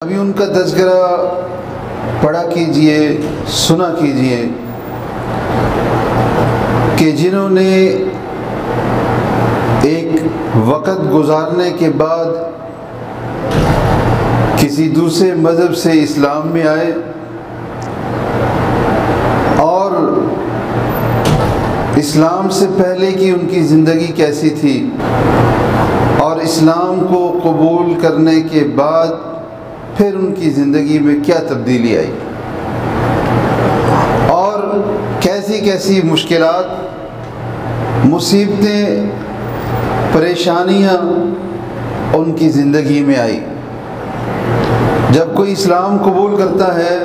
ابھی ان کا تذکرہ پڑھا کیجئے، سنا کیجئے کہ جنہوں نے ایک وقت گزارنے کے بعد کسی دوسرے مذہب سے اسلام میں آئے اور اسلام سے پہلے کی ان کی زندگی کیسی تھی اور اسلام کو قبول کرنے کے بعد پھر ان کی زندگی میں کیا تبدیلی آئی اور کیسی کیسی مشکلات، مصیبتیں، پریشانیاں ان کی زندگی میں آئی۔ جب کوئی اسلام قبول کرتا ہے،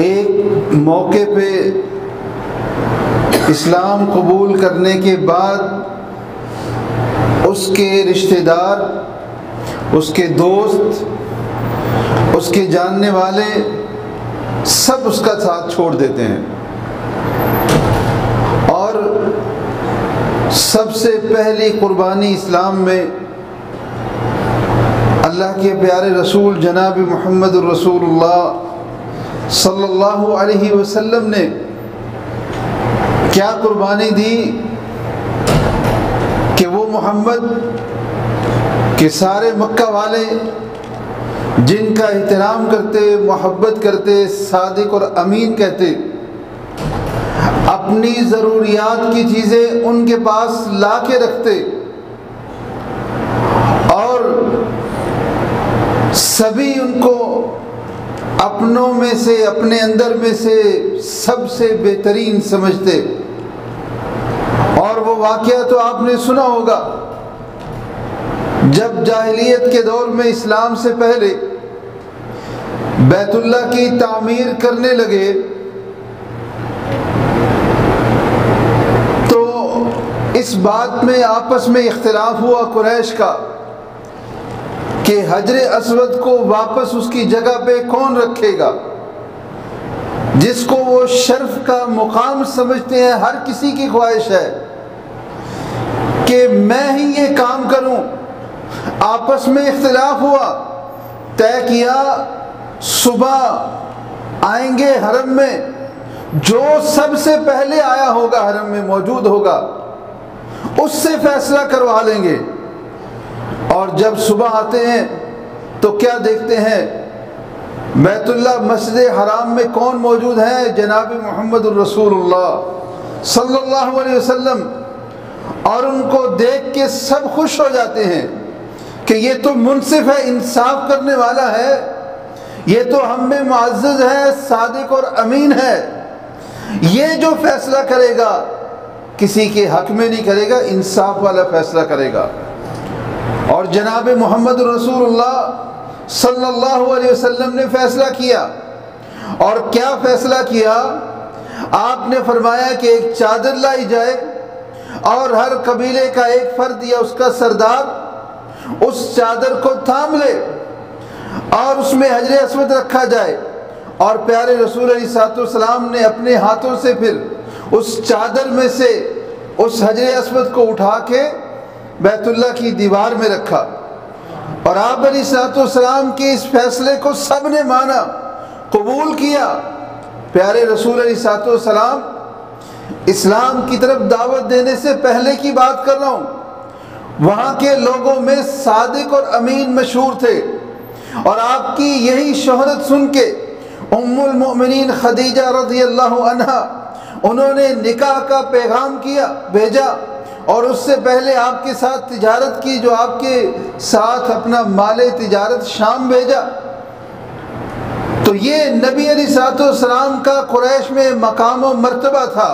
ایک موقع پہ اسلام قبول کرنے کے بعد اس کے رشتہ دار، اس کے دوست، اس کے جاننے والے سب اس کا ساتھ چھوڑ دیتے ہیں، اور سب سے پہلی قربانی اسلام میں اللہ کے پیارے رسول جناب محمد الرسول اللہ صلی اللہ علیہ وسلم نے کیا قربانی دی کہ وہ محمد کہ سارے مکہ والے جن کا احترام کرتے، محبت کرتے، صادق اور امین کہتے، اپنی ضروریات کی چیزیں ان کے پاس لا کے رکھتے اور سبھی ان کو اپنوں میں سے، اپنے اندر میں سے سب سے بہترین سمجھتے۔ اور وہ واقعہ تو آپ نے سنا ہوگا، جب جاہلیت کے دور میں اسلام سے پہلے بیت اللہ کی تعمیر کرنے لگے تو اس بات میں آپس میں اختلاف ہوا قریش کا کہ حجر اسود کو واپس اس کی جگہ پہ کون رکھے گا، جس کو وہ شرف کا مقام سمجھتے ہیں۔ ہر کسی کی خواہش ہے کہ میں ہی یہ کام کروں۔ آپس میں اختلاف ہوا، طے کیا صبح آئیں گے حرم میں، جو سب سے پہلے آیا ہوگا حرم میں موجود ہوگا اس سے فیصلہ کروا لیں گے۔ اور جب صبح آتے ہیں تو کیا دیکھتے ہیں؟ بیت اللہ مسجد حرام میں کون موجود ہے؟ جناب محمد الرسول اللہ صلی اللہ علیہ وسلم۔ اور ان کو دیکھ کے سب خوش ہو جاتے ہیں کہ یہ تو منصف ہے، انصاف کرنے والا ہے، یہ تو ہم میں معزز ہے، صادق اور امین ہے، یہ جو فیصلہ کرے گا کسی کے حق میں نہیں کرے گا، انصاف والا فیصلہ کرے گا۔ اور جناب محمد رسول اللہ صلی اللہ علیہ وسلم نے فیصلہ کیا۔ اور کیا فیصلہ کیا؟ آپ نے فرمایا کہ ایک چادر لائی جائے اور ہر قبیلے کا ایک فرد یا اس کا سردار اس چادر کو تھام لے اور اس میں حجر اسود رکھا جائے، اور پیارے رسول علیہ السلام نے اپنے ہاتھوں سے پھر اس چادر میں سے اس حجر اسود کو اٹھا کے بیت اللہ کی دیوار میں رکھا۔ اور آپ علیہ السلام کے اس فیصلے کو سب نے مانا، قبول کیا۔ پیارے رسول علیہ السلام اسلام کی طرف دعوت دینے سے پہلے کی بات کر رہا ہوں، وہاں کے لوگوں میں صادق اور امین مشہور تھے، اور آپ کی یہی شہرت سن کے ام المؤمنین خدیجہ رضی اللہ عنہا انہوں نے نکاح کا پیغام بھیجا، اور اس سے پہلے آپ کے ساتھ تجارت کی، جو آپ کے ساتھ اپنا مال تجارت شام بھیجا۔ تو یہ نبی علیہ السلام کا قریش میں مقام و مرتبہ تھا۔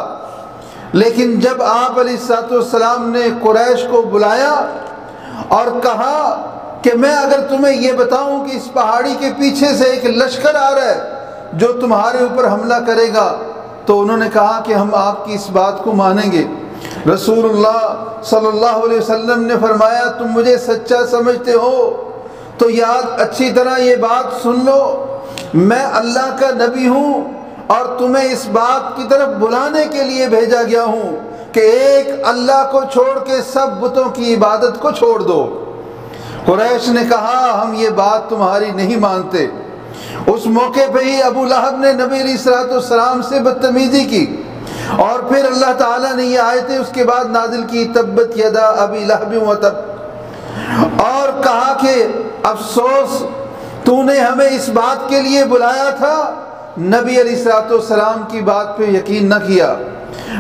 لیکن جب آپ علیہ السلام نے قریش کو بلایا اور کہا کہ میں اگر تمہیں یہ بتاؤں کہ اس پہاڑی کے پیچھے سے ایک لشکر آ رہا ہے جو تمہارے اوپر حملہ کرے گا، تو انہوں نے کہا کہ ہم آپ کی اس بات کو مانیں گے۔ رسول اللہ صلی اللہ علیہ وسلم نے فرمایا تم مجھے سچا سمجھتے ہو تو یاد اچھی طرح یہ بات سن لو، میں اللہ کا نبی ہوں اور تمہیں اس بات کی طرف بلانے کے لیے بھیجا گیا ہوں کہ ایک اللہ کو چھوڑ کے سب بتوں کی عبادت کو چھوڑ دو۔ قریش نے کہا ہم یہ بات تمہاری نہیں مانتے۔ اس موقع پہ ہی ابو لہب نے نبی علیہ الصلوۃ والسلام سے بدتمیزی کی، اور پھر اللہ تعالیٰ نے یہ آیتیں اس کے بعد نازل کی، تبت یدا ابی لہب وتب، اور کہا کہ افسوس تو نے ہمیں اس بات کے لیے بلایا تھا، نبی علیہ الصلوۃ والسلام کی بات پہ یقین نہ کیا۔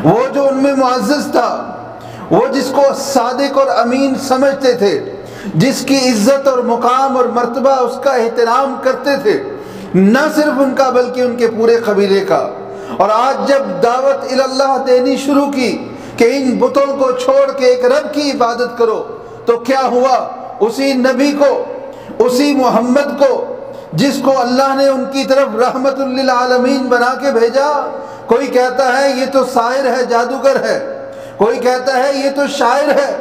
وہ جو ان میں معزز تھا، وہ جس کو صادق اور امین سمجھتے تھے، جس کی عزت اور مقام اور مرتبہ اس کا احترام کرتے تھے، نہ صرف ان کا بلکہ ان کے پورے قبیلے کا۔ اور آج جب دعوت اللہ دینی شروع کی کہ ان بتوں کو چھوڑ کے ایک رب کی عبادت کرو، تو کیا ہوا؟ اسی نبی کو، اسی محمد کو، جس کو اللہ نے ان کی طرف رحمت للعالمین بنا کے بھیجا، کوئی کہتا ہے یہ تو ساحر ہے، جادوگر ہے، کوئی کہتا ہے یہ تو شاعر ہے،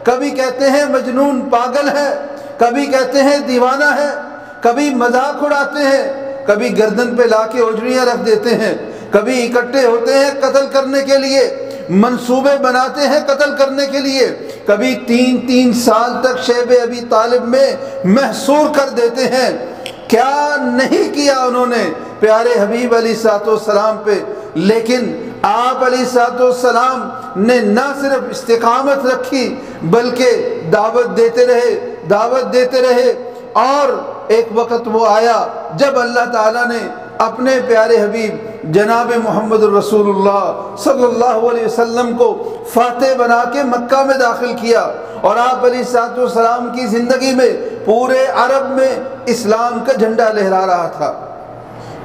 کبھی کہتے ہیں مجنون پاگل ہے، کبھی کہتے ہیں دیوانہ ہے، کبھی مذاق اڑاتے ہیں، کبھی گردن پہ لا کے اوجڑیاں رکھ دیتے ہیں، کبھی اکٹھے ہوتے ہیں قتل کرنے کے لیے، منصوبے بناتے ہیں قتل کرنے کے لیے، کبھی 3 سال تک شیب ابی طالب میں محصور کر دیتے ہیں۔ کیا نہیں کیا انہوں نے پیارے حبیب علیہ الصلوۃ والسلام پہ، لیکن آپ علیہ الصلوۃ والسلام نے نہ صرف استقامت رکھی بلکہ دعوت دیتے رہے، اور ایک وقت وہ آیا جب اللہ تعالیٰ نے اپنے پیارے حبیب جناب محمد الرسول اللہ صلی اللہ علیہ وسلم کو فاتح بنا کے مکہ میں داخل کیا، اور آپ علیہ الصلوۃ والسلام کی زندگی میں پورے عرب میں اسلام کا جھنڈا لہرا رہا تھا۔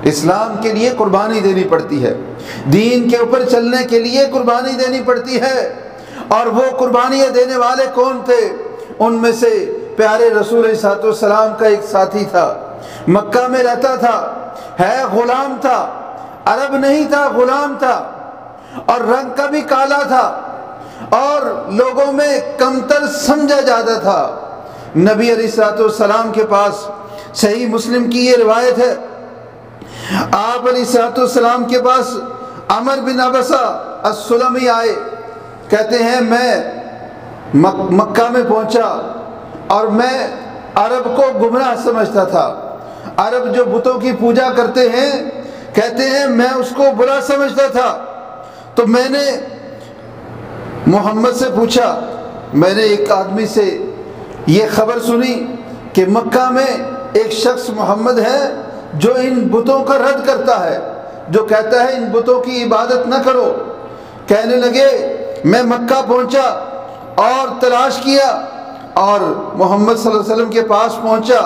اسلام کے لیے قربانی دینی پڑتی ہے، دین کے اوپر چلنے کے لیے قربانی دینی پڑتی ہے، اور وہ قربانیاں دینے والے کون تھے؟ ان میں سے پیارے رسول علیہ الصلوۃ والسلام کا ایک ساتھی تھا، مکہ میں رہتا تھا، ہے غلام تھا، عرب نہیں تھا، غلام تھا، اور رنگ کا بھی کالا تھا، اور لوگوں میں کمتر سمجھا جاتا تھا۔ نبی علیہ الصلوۃ والسلام کے پاس صحیح مسلم کی یہ روایت ہے، آپ علیہ الصلوۃ والسلام کے پاس عمر بن عبسہ السلمی آئے، کہتے ہیں میں مکہ میں پہنچا اور میں عرب کو گمراہ سمجھتا تھا، عرب جو بتوں کی پوجا کرتے ہیں، کہتے ہیں میں اس کو برا سمجھتا تھا، تو میں نے محمد سے پوچھا، میں نے ایک آدمی سے یہ خبر سنی کہ مکہ میں ایک شخص محمد ہے جو ان بتوں کا رد کرتا ہے، جو کہتا ہے ان بتوں کی عبادت نہ کرو۔ کہنے لگے میں مکہ پہنچا اور تلاش کیا، اور محمد صلی اللہ علیہ وسلم کے پاس پہنچا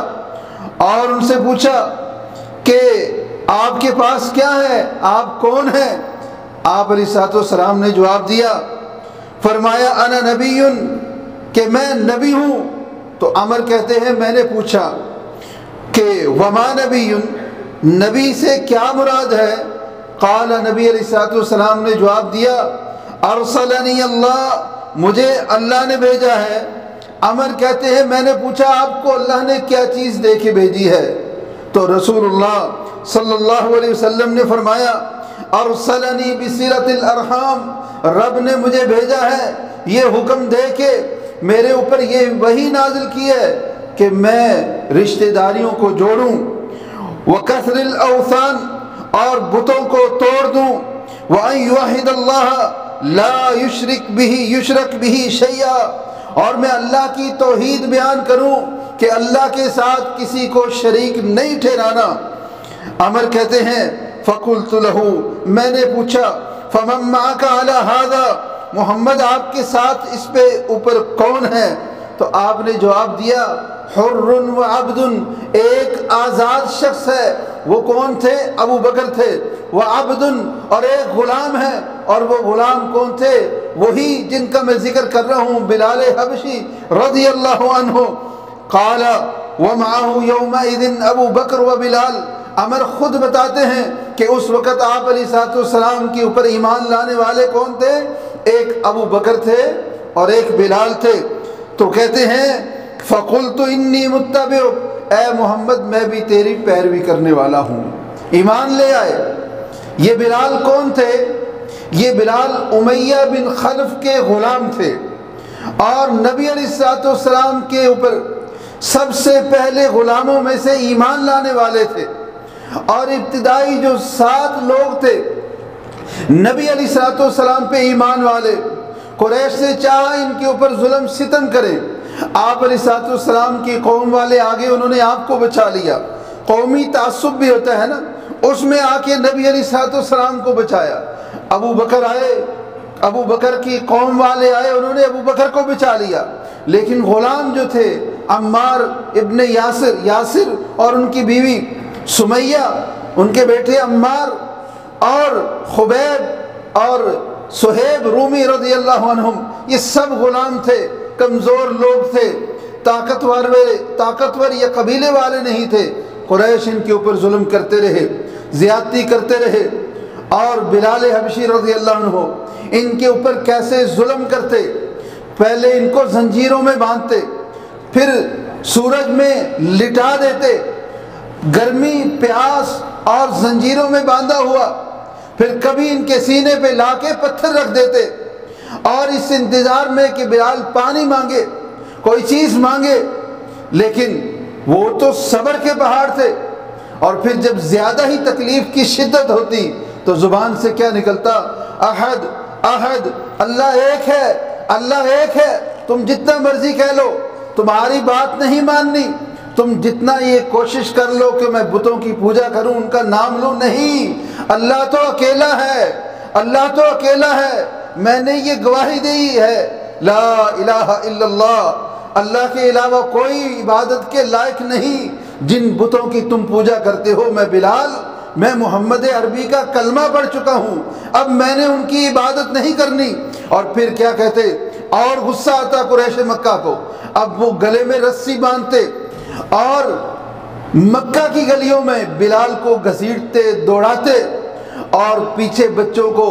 اور ان سے پوچھا کہ آپ کے پاس کیا ہے، آپ کون ہیں؟ آپ علیہ الصلوۃ والسلام نے جواب دیا، فرمایا انا نبی، کہ میں نبی ہوں۔ تو عمر کہتے ہیں میں نے پوچھا کہ وما نبی، نبی سے کیا مراد ہے؟ قال، نبی علیہ الصلوۃ والسلام نے جواب دیا، ارسلنی اللہ، مجھے اللہ نے بھیجا ہے۔ عمر کہتے ہیں میں نے پوچھا آپ کو اللہ نے کیا چیز دے کے بھیجی ہے؟ تو رسول اللہ صلی اللہ علیہ وسلم نے فرمایا، ارسلنی بصلۃ الارحام، رب نے مجھے بھیجا ہے یہ حکم دے کے، میرے اوپر یہ وحی نازل کی ہے کہ میں رشتہ داریوں کو جوڑوں، وکسر الاوثان، اور بتوں کو توڑ دوں، وان یوحد اللہ لا یشرک بہ شیئا، اور میں اللہ کی توحید بیان کروں کہ اللہ کے ساتھ کسی کو شریک نہیں ٹھہرانا۔ عمر کہتے ہیں فقلت لہ، میں نے پوچھا فمن معک علی ھذا، محمد آپ کے ساتھ اس پہ اوپر کون ہے؟ تو آپ نے جواب دیا حر و عبد، ایک آزاد شخص ہے، وہ کون تھے؟ ابو بکر تھے، وہ عبد، اور ایک غلام ہے، اور وہ غلام کون تھے؟ وہی جن کا میں ذکر کر رہا ہوں، بلال حبشی رضی اللہ عنہ۔ قال ومعه يومئذ ابو بکر و بلال، عمر خود بتاتے ہیں کہ اس وقت آپ علیہ الصلوۃ والسلام کے اوپر ایمان لانے والے کون تھے؟ ایک ابو بکر تھے اور ایک بلال تھے۔ تو کہتے ہیں فقلت انی متبع، اے محمد میں بھی تیری پیروی کرنے والا ہوں، ایمان لے آئے۔ یہ بلال کون تھے؟ یہ بلال امیہ بن خلف کے غلام تھے، اور نبی علیہ الصلوۃ والسلام کے اوپر سب سے پہلے غلاموں میں سے ایمان لانے والے تھے، اور ابتدائی جو 7 لوگ تھے نبی علیہ الصلوۃ والسلام پہ ایمان والے، قریش نے چاہا ان کے اوپر ظلم ستم کریں، آپ علیہ الصلوۃ والسلام کی قوم والے آگے، انہوں نے آپ کو بچا لیا۔ قومی تعصب بھی ہوتا ہے نا، اس میں آ کے نبی علیہ الصلوۃ والسلام کو بچایا۔ ابو بکر آئے، ابو بکر کی قوم والے آئے، انہوں نے ابو بکر کو بچا لیا، لیکن غلام جو تھے عمار ابن یاسر اور ان کی بیوی سمیہ، ان کے بیٹے عمار اور خبیب اور صہیب رومی رضی اللہ عنہم، یہ سب غلام تھے، کمزور لوگ تھے، طاقتور یا قبیلے والے نہیں تھے۔ قریش ان کے اوپر ظلم کرتے رہے، زیادتی کرتے رہے، اور بلال حبشی رضی اللہ عنہ ان کے اوپر کیسے ظلم کرتے، پہلے ان کو زنجیروں میں باندھتے، پھر سورج میں لٹا دیتے، گرمی پیاس اور زنجیروں میں باندھا ہوا، پھر کبھی ان کے سینے پہ لا کے پتھر رکھ دیتے، اور اس انتظار میں کہ بلال پانی مانگے، کوئی چیز مانگے، لیکن وہ تو صبر کے پہاڑ تھے۔ اور پھر جب زیادہ ہی تکلیف کی شدت ہوتی تو زبان سے کیا نکلتا؟ احد احد، اللہ ایک ہے، اللہ ایک ہے، تم جتنا مرضی کہہ لو، تمہاری بات نہیں ماننی، تم جتنا یہ کوشش کر لو کہ میں بتوں کی پوجا کروں، ان کا نام لوں، نہیں، اللہ تو اکیلا ہے، اللہ تو اکیلا ہے، میں نے یہ گواہی دی ہے، لا الہ الا اللہ، اللہ کے علاوہ کوئی عبادت کے لائق نہیں، جن بتوں کی تم پوجا کرتے ہو، میں بلال، میں محمد عربی کا کلمہ پڑھ چکا ہوں، اب میں نے ان کی عبادت نہیں کرنی۔ اور پھر کیا کہتے، اور غصہ آتا قریش مکہ کو، اب وہ گلے میں رسی باندھتے اور مکہ کی گلیوں میں بلال کو گھسیٹتے دوڑاتے، اور پیچھے بچوں کو،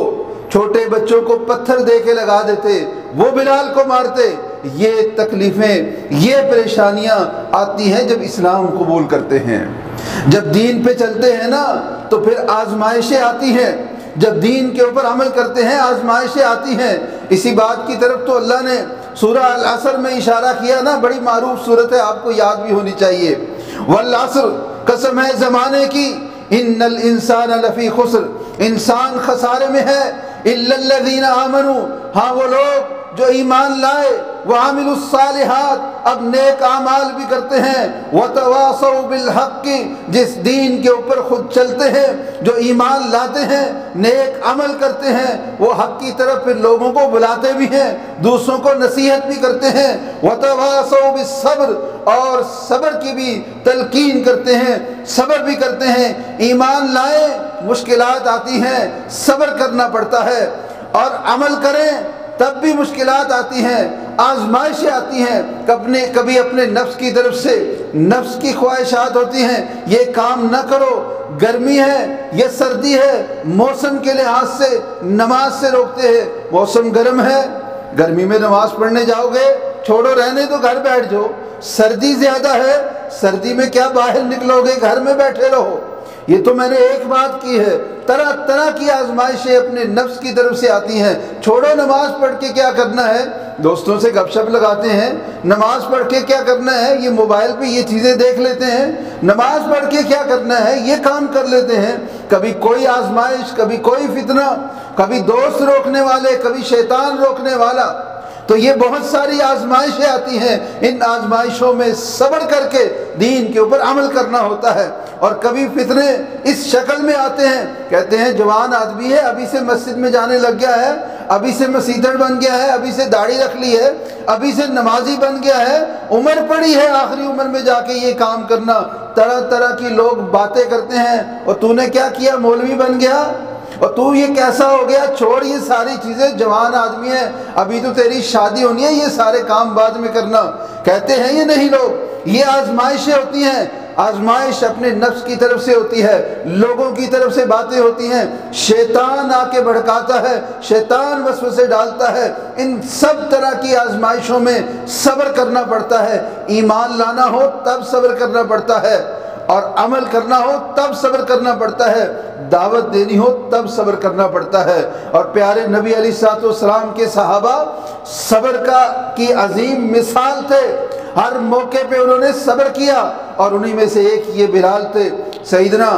چھوٹے بچوں کو پتھر دے کے لگا دیتے، وہ بلال کو مارتے۔ یہ تکلیفیں، یہ پریشانیاں آتی ہیں جب اسلام قبول کرتے ہیں، جب دین پہ چلتے ہیں نا تو پھر آزمائشیں آتی ہیں، جب دین کے اوپر عمل کرتے ہیں آزمائشیں آتی ہیں۔ اسی بات کی طرف تو اللہ نے سورہ العصر میں اشارہ کیا نا، بڑی معروف صورت ہے، آپ کو یاد بھی ہونی چاہیے، والعصر، قسم ہے زمانے کی، ان الانسان لفی خسر، انسان خسارے میں ہے، الا الذین آمنوا، ہاں وہ لوگ جو ایمان لائے، وعملوا الصالحات، اب نیک اعمال بھی کرتے ہیں، وتواصوا بالحق، جس دین کے اوپر خود چلتے ہیں، جو ایمان لاتے ہیں، نیک عمل کرتے ہیں، وہ حق کی طرف پھر لوگوں کو بلاتے بھی ہیں، دوسروں کو نصیحت بھی کرتے ہیں، وتواصوا بالصبر، اور صبر کی بھی تلقین کرتے ہیں، صبر بھی کرتے ہیں۔ ایمان لائیں، مشکلات آتی ہیں، صبر کرنا پڑتا ہے، اور عمل کریں تب بھی مشکلات آتی ہیں، آزمائشیں آتی ہیں، کبھی اپنے نفس کی طرف سے، نفس کی خواہشات ہوتی ہیں، یہ کام نہ کرو، گرمی ہے یہ سردی ہے، موسم کے لحاظ سے نماز سے روکتے ہیں، موسم گرم ہے، گرمی میں نماز پڑھنے جاؤ گے، چھوڑو رہنے تو گھر بیٹھ جاؤ، سردی زیادہ ہے، سردی میں کیا باہر نکلو گے، گھر میں بیٹھے رہو۔ یہ تو میں نے ایک بات کی ہے، طرح طرح کی آزمائشیں اپنے نفس کی طرف سے آتی ہیں۔ چھوڑو نماز پڑھ کے کیا کرنا ہے، دوستوں سے گپ شپ لگاتے ہیں، نماز پڑھ کے کیا کرنا ہے، یہ موبائل پہ یہ چیزیں دیکھ لیتے ہیں، نماز پڑھ کے کیا کرنا ہے، یہ کام کر لیتے ہیں، کبھی کوئی آزمائش، کبھی کوئی فتنہ، کبھی دوست روکنے والے، کبھی شیطان روکنے والا، تو یہ بہت ساری آزمائشیں آتی ہیں، ان آزمائشوں میں صبر کر کے دین کے اوپر عمل کرنا ہوتا ہے۔ اور کبھی فتنے اس شکل میں آتے ہیں، کہتے ہیں جوان آدمی ہے، ابھی سے مسجد میں جانے لگ گیا ہے، ابھی سے مسیحر بن گیا ہے، ابھی سے داڑھی رکھ لی ہے، ابھی سے نمازی بن گیا ہے، عمر پڑی ہے آخری عمر میں جا کے یہ کام کرنا، طرح طرح کی لوگ باتیں کرتے ہیں، اور تو نے کیا کیا، مولوی بن گیا، اور تو یہ کیسا ہو گیا، چھوڑ یہ ساری چیزیں، جوان آدمی ہے، ابھی تو تیری شادی ہونی ہے، یہ سارے کام بعد میں کرنا، کہتے ہیں یہ نہیں لوگ۔ یہ آزمائشیں ہوتی ہیں، آزمائش اپنے نفس کی طرف سے ہوتی ہے، لوگوں کی طرف سے باتیں ہوتی ہیں، شیطان آ کے بھڑکاتا ہے، شیطان وسوسے ڈالتا ہے، ان سب طرح کی آزمائشوں میں صبر کرنا پڑتا ہے۔ ایمان لانا ہو تب صبر کرنا پڑتا ہے، اور عمل کرنا ہو تب صبر کرنا پڑتا ہے، دعوت دینی ہو تب صبر کرنا پڑتا ہے۔ اور پیارے نبی علیہ الصلوۃ والسلام کے صحابہ صبر کی عظیم مثال تھے۔ ہر موقع پہ انہوں نے صبر کیا، اور انہی میں سے ایک یہ بلال تھے، سیدنا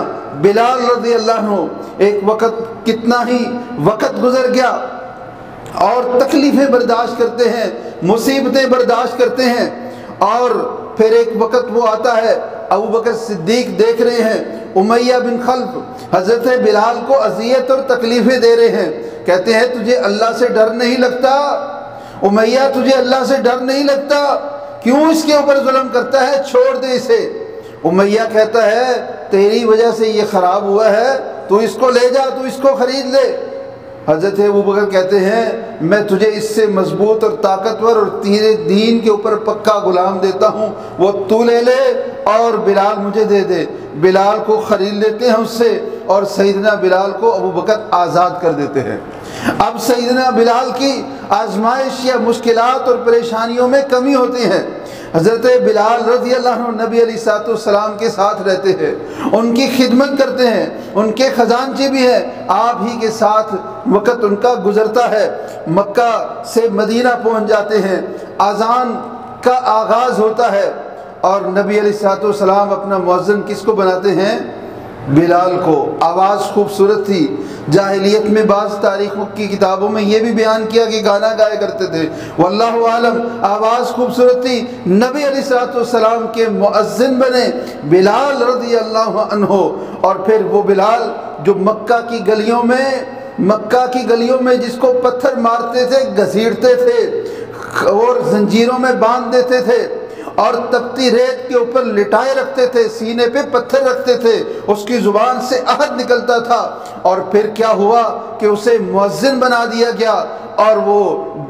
بلال رضی اللہ عنہ۔ ایک وقت کتنا ہی وقت گزر گیا اور تکلیفیں برداشت کرتے ہیں، مصیبتیں برداشت کرتے ہیں، اور پھر ایک وقت وہ آتا ہے، ابو بکر صدیق دیکھ رہے ہیں امیہ بن خلف حضرت بلال کو اذیت اور تکلیفیں دے رہے ہیں، کہتے ہیں تجھے اللہ سے ڈر نہیں لگتا امیہ، تجھے اللہ سے ڈر نہیں لگتا، کیوں اس کے اوپر ظلم کرتا ہے، چھوڑ دے اسے۔ امیہ کہتا ہے تیری وجہ سے یہ خراب ہوا ہے، تو اس کو لے جا، تو اس کو خرید لے۔ حضرت ابو بکر کہتے ہیں میں تجھے اس سے مضبوط اور طاقتور اور تیرے دین کے اوپر پکا غلام دیتا ہوں، وہ تو لے لے اور بلال مجھے دے دے۔ بلال کو خرید لیتے ہیں اس سے، اور سیدنا بلال کو ابو بکر آزاد کر دیتے ہیں۔ اب سیدنا بلال کی آزمائش یا مشکلات اور پریشانیوں میں کمی ہوتی ہے۔ حضرت بلال رضی اللہ عنہ نبی علیہ الصلوۃ والسلام کے ساتھ رہتے ہیں، ان کی خدمت کرتے ہیں، ان کے خزانچی بھی ہیں، آپ ہی کے ساتھ وقت ان کا گزرتا ہے۔ مکہ سے مدینہ پہنچ جاتے ہیں، اذان کا آغاز ہوتا ہے، اور نبی علیہ الصلوۃ والسلام اپنا مؤذن کس کو بناتے ہیں؟ بلال کو۔ آواز خوبصورت تھی، جاہلیت میں بعض تاریخوں کی کتابوں میں یہ بھی بیان کیا کہ گانا گایا کرتے تھے، واللہ عالم، آواز خوبصورت تھی، نبی علیہ الصلوۃ والسلام کے مؤذن بنے بلال رضی اللہ عنہ۔ اور پھر وہ بلال جو مکہ کی گلیوں میں جس کو پتھر مارتے تھے، گھسیٹتے تھے اور زنجیروں میں باندھ دیتے تھے، اور تپتی ریت کے اوپر لٹائے رکھتے تھے، سینے پہ پتھر رکھتے تھے، اس کی زبان سے عہد نکلتا تھا، اور پھر کیا ہوا کہ اسے مؤذن بنا دیا گیا، اور وہ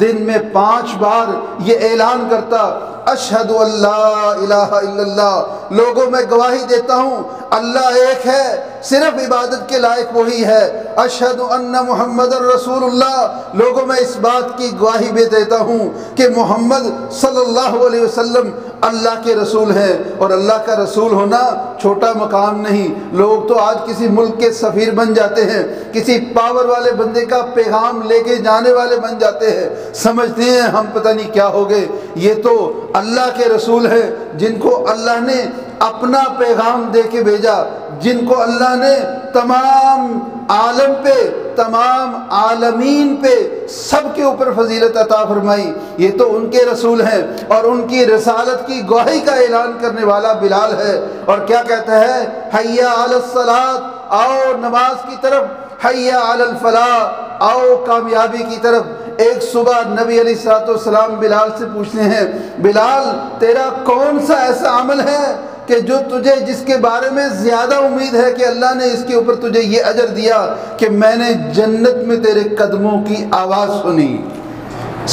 دن میں 5 بار یہ اعلان کرتا، اشہد اللہ الہ الا اللہ، لوگوں میں گواہی دیتا ہوں اللہ ایک ہے، صرف عبادت کے لائق وہی ہے، اشہد ان محمد رسول اللہ، لوگوں میں اس بات کی گواہی بھی دیتا ہوں کہ محمد صلی اللہ علیہ وسلم اللہ کے رسول ہیں۔ اور اللہ کا رسول ہونا چھوٹا مقام نہیں، لوگ تو آج کسی ملک کے سفیر بن جاتے ہیں، کسی پاور والے بندے کا پیغام لے کے جانے والے بن جاتے ہیں، سمجھتے ہیں ہم پتہ نہیں کیا ہو گئے، یہ تو اللہ کے رسول ہیں جن کو اللہ نے اپنا پیغام دے کے بھیجا، جن کو اللہ نے تمام عالم پہ، تمام عالمین پہ، سب کے اوپر فضیلت عطا فرمائی، یہ تو ان کے رسول ہیں، اور ان کی رسالت کی گواہی کا اعلان کرنے والا بلال ہے۔ اور کیا کہتا ہے؟ حی علی الصلاۃ، آؤ نماز کی طرف، حی علی الفلاح، آؤ کامیابی کی طرف۔ ایک صبح نبی علیہ الصلوۃ والسلام بلال سے پوچھتے ہیں، بلال تیرا کون سا ایسا عمل ہے کہ جو تجھے، جس کے بارے میں زیادہ امید ہے کہ اللہ نے اس کے اوپر تجھے یہ اجر دیا کہ میں نے جنت میں تیرے قدموں کی آواز سنی؟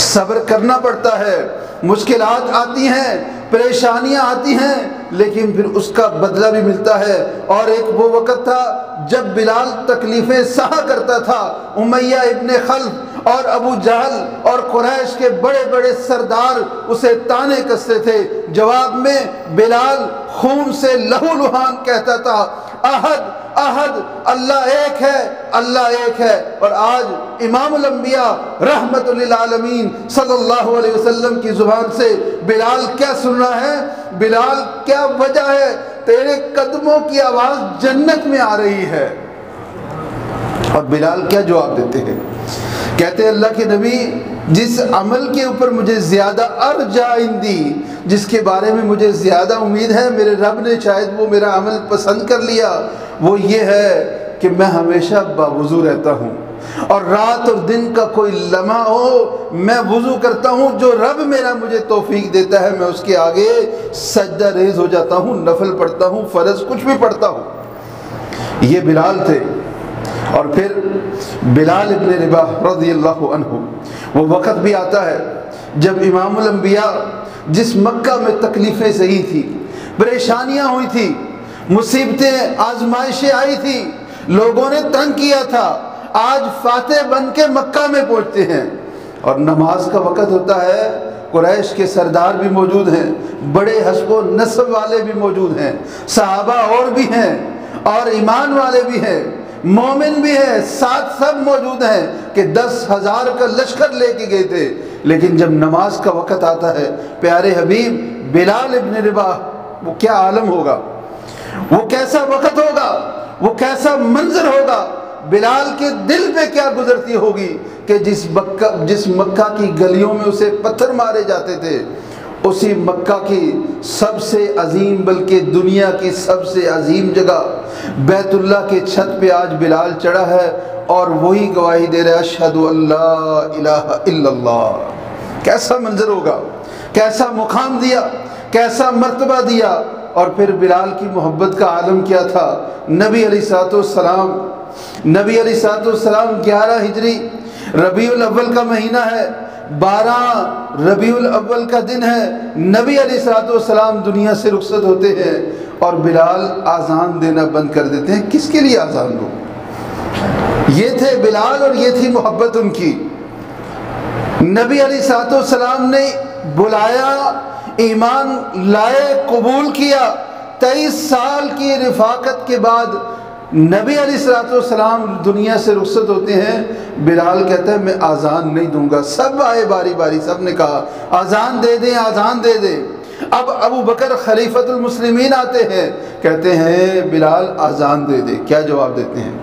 صبر کرنا پڑتا ہے، مشکلات آتی ہیں، پریشانیاں آتی ہیں، لیکن پھر اس کا بدلہ بھی ملتا ہے۔ اور ایک وہ وقت تھا جب بلال تکلیفیں سہا کرتا تھا، امیہ ابن خلف اور ابو جہل اور قریش کے بڑے بڑے سردار اسے تانے کستے تھے، جواب میں بلال خون سے لہو لہان کہتا تھا، احد احد، اللہ ایک ہے، اللہ ایک ہے۔ اور آج امام الانبیاء رحمت للعالمین صلی اللہ علیہ وسلم کی زبان سے بلال کیا سن رہا ہے؟ بلال کیا وجہ ہے؟ تیرے قدموں کی آواز جنت میں آ رہی ہے۔ اور بلال کیا جواب دیتے ہیں؟ کہتے ہیں اللہ کے نبی، جس عمل کے اوپر مجھے زیادہ ارجا اندی، جس کے بارے میں مجھے زیادہ امید ہے، میرے رب نے شاید وہ میرا عمل پسند کر لیا، وہ یہ ہے کہ میں ہمیشہ باوضو رہتا ہوں، اور رات اور دن کا کوئی لمحہ ہو میں وضو کرتا ہوں، جو رب میرا مجھے توفیق دیتا ہے میں اس کے آگے سجدہ ریز ہو جاتا ہوں، نفل پڑھتا ہوں، فرض کچھ بھی پڑھتا ہوں۔ یہ بلال تھے۔ اور پھر بلال ابن رباح رضی اللہ عنہ، وہ وقت بھی آتا ہے جب امام الانبیاء، جس مکہ میں تکلیفیں سہی تھی، پریشانیاں ہوئی تھی، مصیبتیں آزمائشیں آئی تھی، لوگوں نے تنگ کیا تھا، آج فاتح بن کے مکہ میں پہنچتے ہیں، اور نماز کا وقت ہوتا ہے، قریش کے سردار بھی موجود ہیں، بڑے حسب و نسب والے بھی موجود ہیں، صحابہ اور بھی ہیں، اور ایمان والے بھی ہیں، مومن بھی ہیں، ساتھ سب موجود ہیں کہ 10,000 کا لشکر لے کے گئے تھے۔ لیکن جب نماز کا وقت آتا ہے، پیارے حبیب بلال ابن رباح، وہ کیا عالم ہوگا، وہ کیسا وقت ہوگا، وہ کیسا منظر ہوگا، بلال کے دل پہ کیا گزرتی ہوگی کہ جس مکہ کی گلیوں میں اسے پتھر مارے جاتے تھے، اسی مکہ کی سب سے عظیم بلکہ دنیا کی سب سے عظیم جگہ بیت اللہ کے چھت پہ آج بلال چڑھا ہے اور وہی گواہی دے رہا ہے اشہد ان لا الہ الا اللہ۔ کیسا منظر ہوگا، کیسا مقام دیا، کیسا مرتبہ دیا۔ اور پھر بلال کی محبت کا عالم کیا تھا۔ نبی علیہ السلام 11 ہجری ربیع الاول کا مہینہ ہے، 12 ربیع الاول کا دن ہے، نبی علیہ السلام دنیا سے رخصت ہوتے ہیں اور بلال آذان دینا بند کر دیتے ہیں۔ کس کے لیے آذان دو؟ یہ تھے بلال اور یہ تھی محبت ان کی۔ نبی علیہ السلام نے بلایا، ایمان لائے، قبول کیا۔ 23 سال کی رفاقت کے بعد نبی علیہ السلام دنیا سے رخصت ہوتے ہیں۔ بلال کہتا ہے میں آذان نہیں دوں گا۔ سب آئے باری باری، سب نے کہا آذان دے دیں، آذان دے دیں۔ اب ابو بکر خلیفۃ المسلمین آتے ہیں، کہتے ہیں بلال آذان دے دے۔ کیا جواب دیتے ہیں؟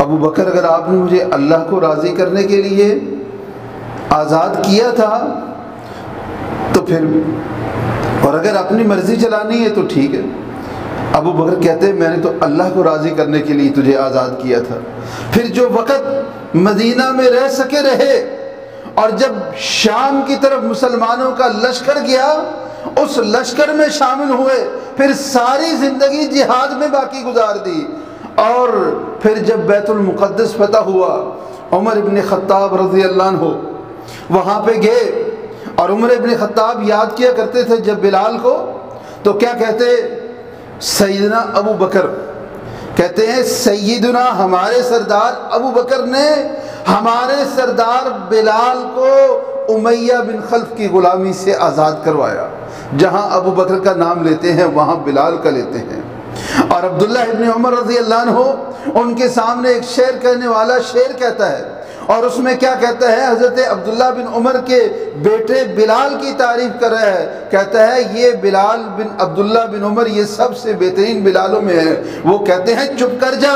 ابو بکر اگر آپ نے مجھے اللہ کو راضی کرنے کے لیے آزاد کیا تھا تو پھر، اور اگر اپنی مرضی چلانی ہے تو ٹھیک ہے۔ ابو بکر کہتے ہیں میں نے تو اللہ کو راضی کرنے کے لیے تجھے آزاد کیا تھا۔ پھر جو وقت مدینہ میں رہ سکے رہے، اور جب شام کی طرف مسلمانوں کا لشکر گیا اس لشکر میں شامل ہوئے، پھر ساری زندگی جہاد میں باقی گزار دی۔ اور پھر جب بیت المقدس فتح ہوا، عمر ابن خطاب رضی اللہ عنہ وہاں پہ گئے، اور عمر ابن خطاب یاد کیا کرتے تھے جب بلال کو، تو کیا کہتے؟ سیدنا ابو بکر کہتے ہیں سیدنا ہمارے سردار ابو بکر نے ہمارے سردار بلال کو امیہ بن خلف کی غلامی سے آزاد کروایا۔ جہاں ابو بکر کا نام لیتے ہیں وہاں بلال کا لیتے ہیں۔ اور عبداللہ ابن عمر رضی اللہ عنہ ان کے سامنے ایک شعر کہنے والا شعر کہتا ہے، اور اس میں کیا کہتا ہے؟ حضرت عبداللہ بن عمر کے بیٹے بلال کی تعریف کر رہا ہے، کہتا ہے یہ بلال بن عبداللہ بن عمر یہ سب سے بہترین بلالوں میں ہے۔ وہ کہتے ہیں چپ کر جا،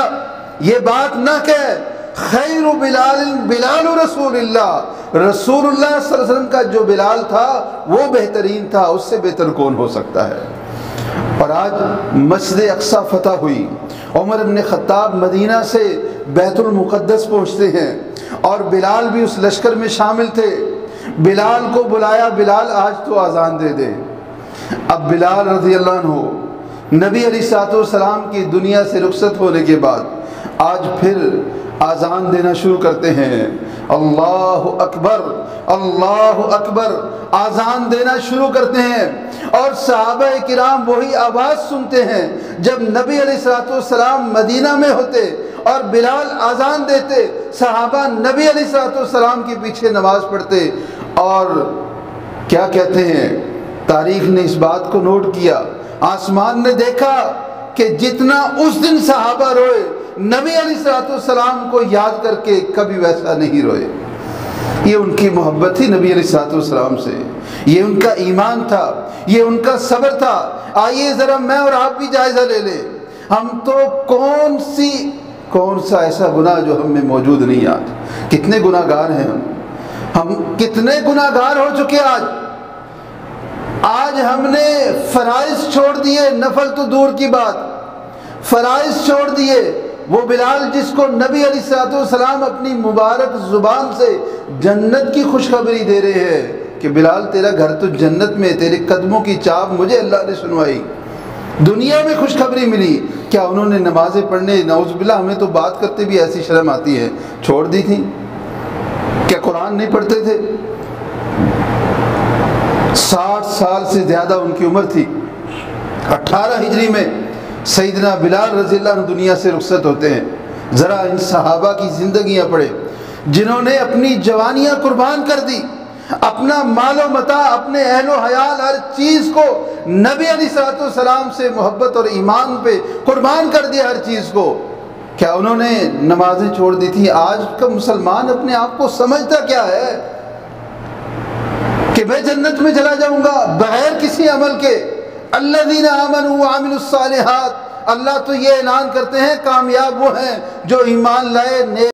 یہ بات نہ کہہ، خیر بلال بلال رسول اللہ، رسول اللہ صلی اللہ علیہ وسلم کا جو بلال تھا وہ بہترین تھا، اس سے بہتر کون ہو سکتا ہے۔ اور آج مسجد اقصی فتح ہوئی، عمر ابن خطاب مدینہ سے بیت المقدس پہنچتے ہیں، اور بلال بھی اس لشکر میں شامل تھے۔ بلال کو بلایا، بلال آج تو آذان دے دے۔ اب بلال رضی اللہ عنہ نبی علیہ السلام کی دنیا سے رخصت ہونے کے بعد آج پھر آذان دینا شروع کرتے ہیں، اللہ اکبر اللہ اکبر، آذان دینا شروع کرتے ہیں۔ اور صحابہ کرام وہی آواز سنتے ہیں جب نبی علیہ السلام مدینہ میں ہوتے اور بلال آذان دیتے، صحابہ نبی علیہ السلام کے پیچھے نماز پڑھتے۔ اور کیا کہتے ہیں، تاریخ نے اس بات کو نوٹ کیا، آسمان نے دیکھا کہ جتنا اس دن صحابہ روئے نبی علیہ السلام کو یاد کر کے کبھی ویسا نہیں روئے۔ یہ ان کی محبت تھی نبی علیہ السلام سے، یہ ان کا ایمان تھا، یہ ان کا صبر تھا۔ آئیے ذرا میں اور آپ بھی جائزہ لے لیں، ہم تو کون سا ایسا گناہ جو ہم میں موجود نہیں آج؟ کتنے گناہ گار ہیں ہم کتنے گناہ گار ہو چکے آج ہم نے فرائض چھوڑ دیے، نفل تو دور کی بات، فرائض چھوڑ دیے۔ وہ بلال جس کو نبی علیہ السلام اپنی مبارک زبان سے جنت کی خوشخبری دے رہے ہیں کہ بلال تیرا گھر تو جنت میں، تیرے قدموں کی چاپ مجھے اللہ نے سنوائی، دنیا میں خوشخبری ملی۔ کیا انہوں نے نمازیں پڑھنے، نعوذ باللہ ہمیں تو بات کرتے بھی ایسی شرم آتی ہے، چھوڑ دی تھی؟ کیا قرآن نہیں پڑھتے تھے؟ 60 سال سے زیادہ ان کی عمر تھی۔ 18 ہجری میں سیدنا بلال رضی اللہ عنہ دنیا سے رخصت ہوتے ہیں۔ ذرا ان صحابہ کی زندگیاں پڑھے جنہوں نے اپنی جوانیاں قربان کر دی، اپنا مال و متاع، اپنے اہل و عیال، ہر چیز کو نبی علیہ السلام سے محبت اور ایمان پہ قربان کر دیا ہر چیز کو۔ کیا انہوں نے نمازیں چھوڑ دی تھی؟ آج کا مسلمان اپنے آپ کو سمجھتا کیا ہے کہ میں جنت میں چلا جاؤں گا بغیر کسی عمل کے۔ الذین آمنوا وعملوا الصالحات، اللہ تو یہ اعلان کرتے ہیں کامیاب وہ ہیں جو ایمان لائے، نیک